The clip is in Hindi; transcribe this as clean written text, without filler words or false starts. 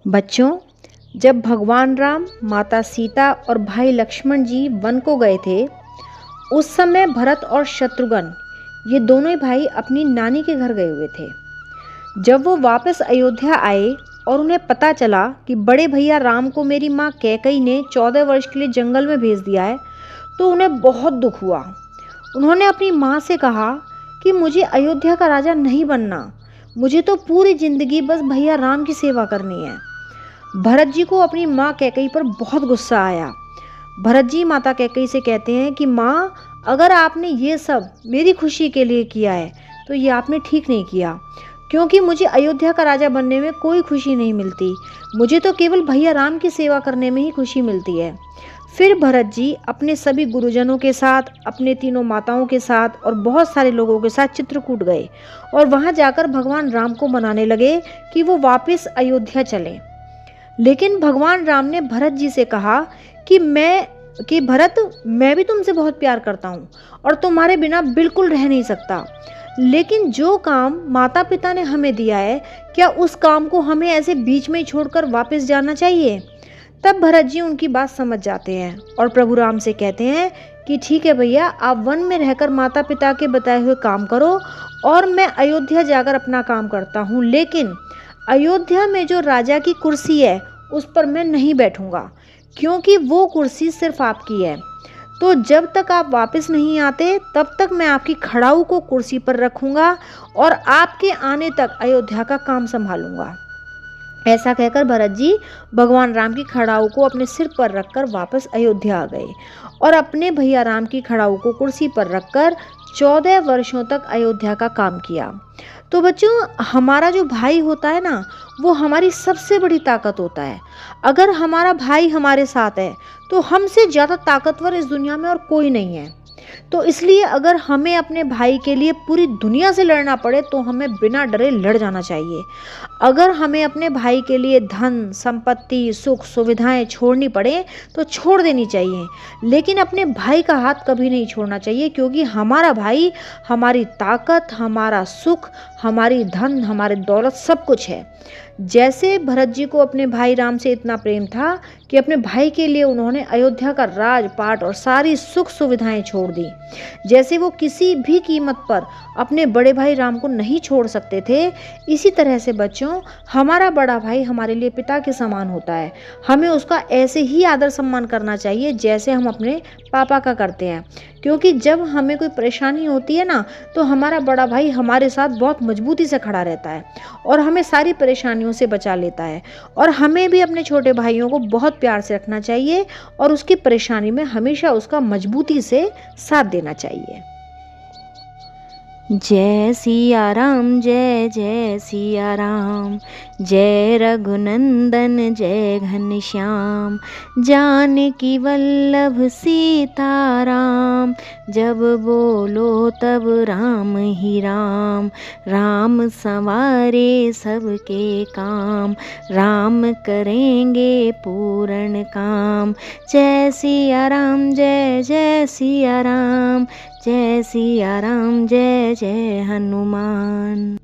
बच्चों, जब भगवान राम, माता सीता और भाई लक्ष्मण जी वन को गए थे, उस समय भरत और शत्रुघ्न ये दोनों ही भाई अपनी नानी के घर गए हुए थे। जब वो वापस अयोध्या आए और उन्हें पता चला कि बड़े भैया राम को मेरी माँ कैकई ने 14 वर्ष के लिए जंगल में भेज दिया है, तो उन्हें बहुत दुख हुआ। उन्होंने अपनी माँ से कहा कि मुझे अयोध्या का राजा नहीं बनना, मुझे तो पूरी जिंदगी बस भैया राम की सेवा करनी है। भरत जी को अपनी माँ कैकई पर बहुत गुस्सा आया। भरत जी माता कैकई से कहते हैं कि माँ, अगर आपने ये सब मेरी खुशी के लिए किया है तो ये आपने ठीक नहीं किया, क्योंकि मुझे अयोध्या का राजा बनने में कोई खुशी नहीं मिलती। मुझे तो केवल भैया राम की सेवा करने में ही खुशी मिलती है। फिर भरत जी अपने सभी गुरुजनों के साथ, अपने तीनों माताओं के साथ और बहुत सारे लोगों के साथ चित्रकूट गए और वहां जाकर भगवान राम को मनाने लगे कि वो वापस अयोध्या चलें। लेकिन भगवान राम ने भरत जी से कहा कि भरत, मैं भी तुमसे बहुत प्यार करता हूँ और तुम्हारे बिना बिल्कुल रह नहीं सकता, लेकिन जो काम माता पिता ने हमें दिया है, क्या उस काम को हमें ऐसे बीच में ही छोड़कर वापस जाना चाहिए? तब भरत जी उनकी बात समझ जाते हैं और प्रभु राम से कहते हैं कि ठीक है भैया, आप वन में रहकर माता पिता के बताए हुए काम करो और मैं अयोध्या जाकर अपना काम करता हूँ, लेकिन अयोध्या में जो राजा की कुर्सी है उस पर मैं नहीं बैठूंगा, क्योंकि वो कुर्सी सिर्फ आपकी है। तो जब तक आप वापस नहीं आते तब तक मैं आपकी खड़ाऊ को कुर्सी पर रखूंगा और आपके आने तक अयोध्या का काम संभालूंगा। ऐसा कहकर भरत जी भगवान राम की खड़ाऊ को अपने सिर पर रखकर वापस अयोध्या आ गए और अपने भैया राम की खड़ाऊ को कुर्सी पर रखकर 14 वर्षों तक अयोध्या का काम किया। तो बच्चों, हमारा जो भाई होता है ना, वो हमारी सबसे बड़ी ताकत होता है। अगर हमारा भाई हमारे साथ है तो हमसे ज़्यादा ताकतवर इस दुनिया में और कोई नहीं है। तो इसलिए अगर हमें अपने भाई के लिए पूरी दुनिया से लड़ना पड़े तो हमें बिना डरे लड़ जाना चाहिए। अगर हमें अपने भाई के लिए धन, संपत्ति, सुख, सुविधाएं छोड़नी पड़े तो छोड़ देनी चाहिए, लेकिन अपने भाई का हाथ कभी नहीं छोड़ना चाहिए, क्योंकि हमारा भाई हमारी ताकत, हमारा सुख, हमारी धन, हमारी दौलत सब कुछ है। जैसे भरत जी को अपने भाई राम से इतना प्रेम था कि अपने भाई के लिए उन्होंने अयोध्या का राजपाट और सारी सुख सुविधाएं छोड़ दी, जैसे वो किसी भी कीमत पर अपने बड़े भाई राम को नहीं छोड़ सकते थे, इसी तरह से बच्चों, हमारा बड़ा भाई हमारे लिए पिता के समान होता है। हमें उसका ऐसे ही आदर सम्मान करना चाहिए जैसे हम अपने पापा का करते हैं, क्योंकि जब हमें कोई परेशानी होती है ना, तो हमारा बड़ा भाई हमारे साथ बहुत मजबूती से खड़ा रहता है और हमें सारी परेशानियों से बचा लेता है। और हमें भी अपने छोटे भाइयों को बहुत प्यार से रखना चाहिए और उसकी परेशानी में हमेशा उसका मजबूती से साथ देना चाहिए। जय सिया राम, जय जय सिया राम, जय रघुनंदन जय घनश्याम, जानकी वल्लभ सीताराम, जब बोलो तब राम ही राम, राम संवारे सबके काम, राम करेंगे पूर्ण काम। जय सिया राम, जय जय सिया राम, जय सिया राम, जय जय हनुमान।